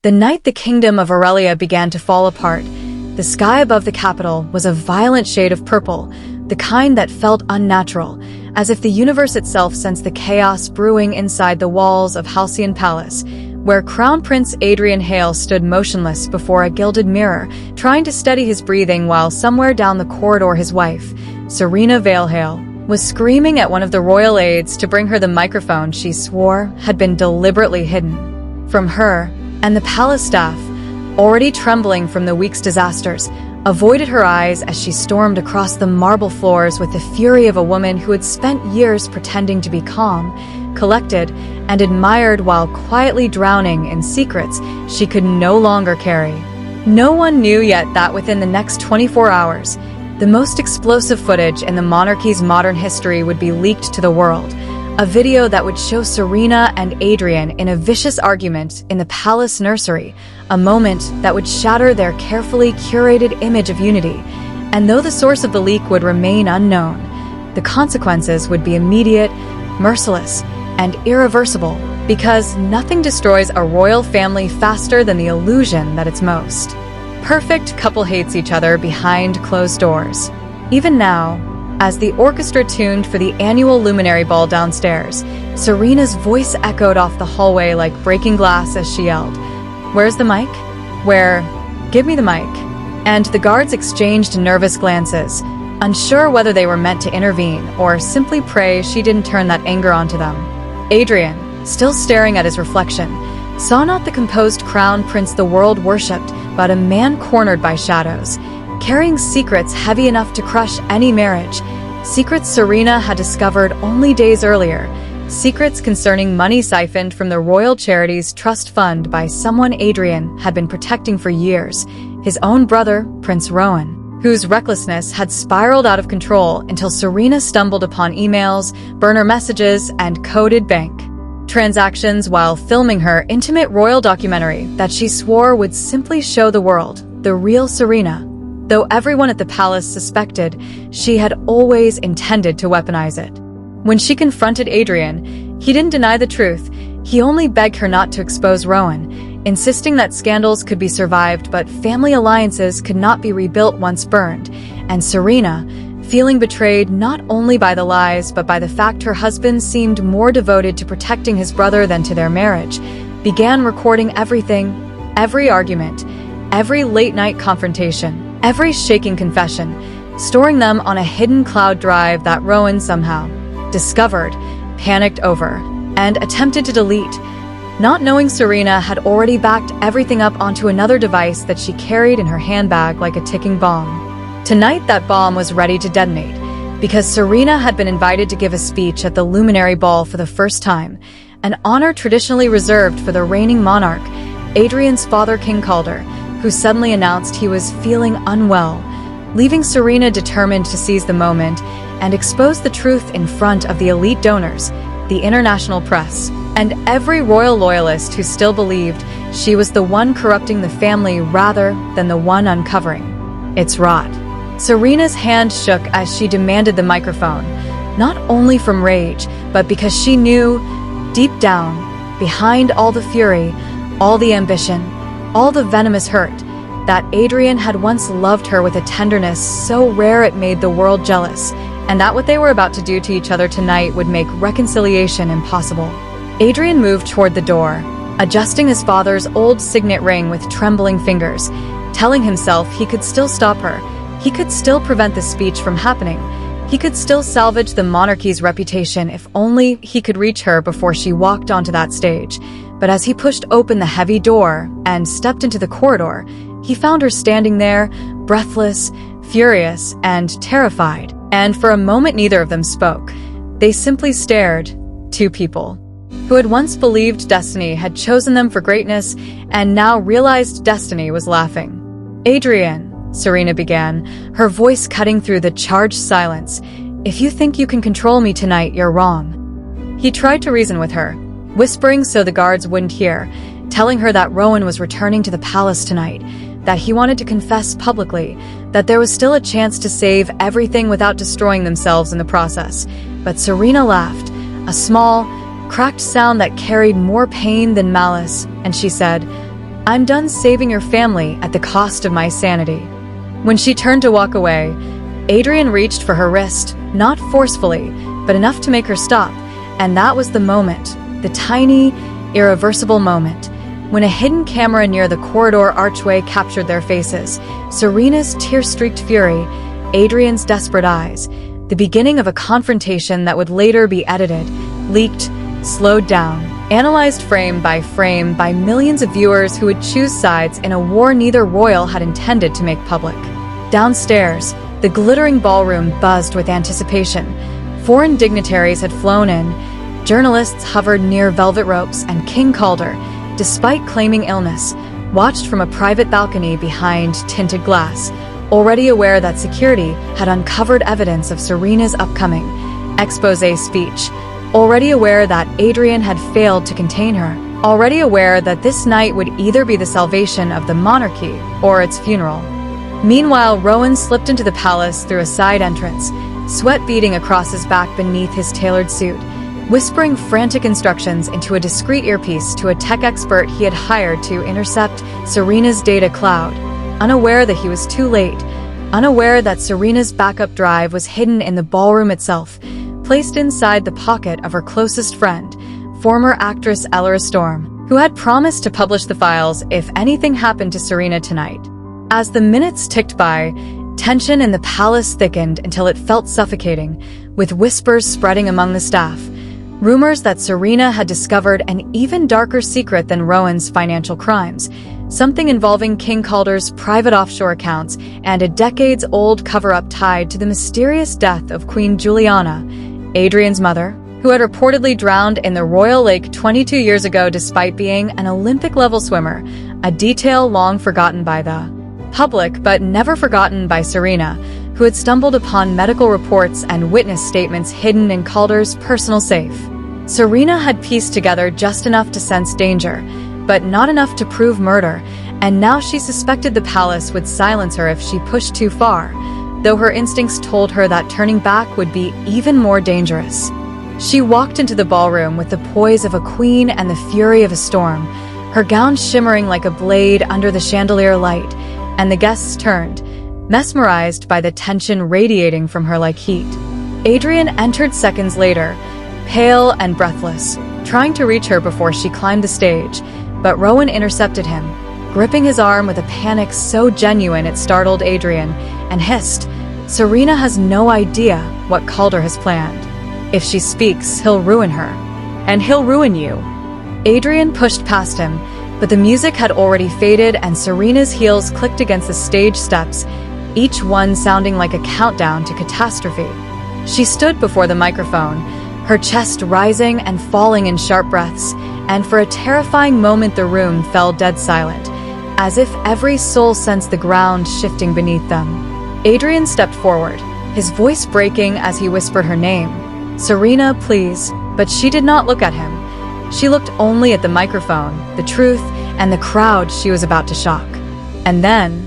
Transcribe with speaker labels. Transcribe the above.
Speaker 1: The night the kingdom of Aurelia began to fall apart, the sky above the capital was a violent shade of purple, the kind that felt unnatural, as if the universe itself sensed the chaos brewing inside the walls of Halcyon Palace, where Crown Prince Adrian Hale stood motionless before a gilded mirror, trying to steady his breathing while somewhere down the corridor his wife, Serena Vale Hale, was screaming at one of the royal aides to bring her the microphone she swore had been deliberately hidden from her, and the palace staff, already trembling from the week's disasters, avoided her eyes as she stormed across the marble floors with the fury of a woman who had spent years pretending to be calm, collected, and admired while quietly drowning in secrets she could no longer carry. No one knew yet that within the next 24 hours, the most explosive footage in the monarchy's modern history would be leaked to the world, a video that would show Serena and Adrian in a vicious argument in the palace nursery, a moment that would shatter their carefully curated image of unity. And though the source of the leak would remain unknown, the consequences would be immediate, merciless, and irreversible, because nothing destroys a royal family faster than the illusion that it's most perfect couple hates each other behind closed doors. Even now, as the orchestra tuned for the annual luminary ball downstairs, Serena's voice echoed off the hallway like breaking glass as she yelled, "Where's the mic? Where? Give me the mic." And the guards exchanged nervous glances, unsure whether they were meant to intervene or simply pray she didn't turn that anger onto them. Adrian, still staring at his reflection, saw not the composed crown prince the world worshipped, but a man cornered by shadows, carrying secrets heavy enough to crush any marriage, secrets Serena had discovered only days earlier, secrets concerning money siphoned from the royal charities trust fund by someone Adrian had been protecting for years, his own brother, Prince Rowan, whose recklessness had spiraled out of control until Serena stumbled upon emails, burner messages, and coded bank transactions while filming her intimate royal documentary that she swore would simply show the world the real Serena. Though everyone at the palace suspected, she had always intended to weaponize it. When she confronted Adrian, he didn't deny the truth. He only begged her not to expose Rowan, insisting that scandals could be survived but family alliances could not be rebuilt once burned. And Serena, feeling betrayed not only by the lies but by the fact her husband seemed more devoted to protecting his brother than to their marriage, began recording everything, every argument, every late-night confrontation, every shaking confession, storing them on a hidden cloud drive that Rowan somehow discovered, panicked over, and attempted to delete, not knowing Serena had already backed everything up onto another device that she carried in her handbag like a ticking bomb. Tonight that bomb was ready to detonate, because Serena had been invited to give a speech at the Luminary Ball for the first time, an honor traditionally reserved for the reigning monarch, Adrian's father King Calder, who suddenly announced he was feeling unwell, leaving Serena determined to seize the moment and expose the truth in front of the elite donors, the international press, and every royal loyalist who still believed she was the one corrupting the family rather than the one uncovering its rot. Serena's hand shook as she demanded the microphone, not only from rage, but because she knew, deep down, behind all the fury, all the ambition, all the venomous hurt, that Adrian had once loved her with a tenderness so rare it made the world jealous, and that what they were about to do to each other tonight would make reconciliation impossible. Adrian moved toward the door, adjusting his father's old signet ring with trembling fingers, telling himself he could still stop her, he could still prevent the speech from happening, he could still salvage the monarchy's reputation if only he could reach her before she walked onto that stage. But as he pushed open the heavy door and stepped into the corridor, he found her standing there, breathless, furious, and terrified. And for a moment neither of them spoke. They simply stared, two people who had once believed destiny had chosen them for greatness and now realized destiny was laughing. "Adrian," Serena began, her voice cutting through the charged silence, "if you think you can control me tonight, you're wrong." He tried to reason with her, whispering so the guards wouldn't hear, telling her that Rowan was returning to the palace tonight, that he wanted to confess publicly, that there was still a chance to save everything without destroying themselves in the process. But Serena laughed, a small, cracked sound that carried more pain than malice, and she said, I'm done saving your family at the cost of my sanity." When she turned to walk away, Adrian reached for her wrist, not forcefully, but enough to make her stop, and that was the moment, the tiny, irreversible moment, when a hidden camera near the corridor archway captured their faces, Serena's tear-streaked fury, Adrian's desperate eyes, the beginning of a confrontation that would later be edited, leaked, slowed down, analyzed frame by millions of viewers who would choose sides in a war neither royal had intended to make public. Downstairs, the glittering ballroom buzzed with anticipation. Foreign dignitaries had flown in, journalists hovered near velvet ropes, and King Calder, despite claiming illness, watched from a private balcony behind tinted glass, already aware that security had uncovered evidence of Serena's upcoming exposé speech, already aware that Adrian had failed to contain her, already aware that this night would either be the salvation of the monarchy or its funeral. Meanwhile, Rowan slipped into the palace through a side entrance, sweat beading across his back beneath his tailored suit, whispering frantic instructions into a discreet earpiece to a tech expert he had hired to intercept Serena's data cloud, unaware that he was too late, unaware that Serena's backup drive was hidden in the ballroom itself, placed inside the pocket of her closest friend, former actress Elora Storm, who had promised to publish the files if anything happened to Serena tonight. As the minutes ticked by, tension in the palace thickened until it felt suffocating, with whispers spreading among the staff. Rumors that Serena had discovered an even darker secret than Rowan's financial crimes, something involving King Calder's private offshore accounts and a decades-old cover-up tied to the mysterious death of Queen Juliana, Adrian's mother, who had reportedly drowned in the Royal Lake 22 years ago despite being an Olympic-level swimmer, a detail long forgotten by the public but never forgotten by Serena, who had stumbled upon medical reports and witness statements hidden in Calder's personal safe. Serena had pieced together just enough to sense danger, but not enough to prove murder, and now she suspected the palace would silence her if she pushed too far, though her instincts told her that turning back would be even more dangerous. She walked into the ballroom with the poise of a queen and the fury of a storm, her gown shimmering like a blade under the chandelier light, and the guests turned, mesmerized by the tension radiating from her like heat. Adrian entered seconds later, pale and breathless, trying to reach her before she climbed the stage, but Rowan intercepted him, gripping his arm with a panic so genuine it startled Adrian, and hissed, "Serena has no idea what Calder has planned. If she speaks, he'll ruin her. And he'll ruin you." Adrian pushed past him, but the music had already faded and Serena's heels clicked against the stage steps, each one sounding like a countdown to catastrophe. She stood before the microphone, her chest rising and falling in sharp breaths, and for a terrifying moment the room fell dead silent, as if every soul sensed the ground shifting beneath them. Adrian stepped forward, his voice breaking as he whispered her name, "Serena, please," but she did not look at him. She looked only at the microphone, the truth, and the crowd she was about to shock. And then,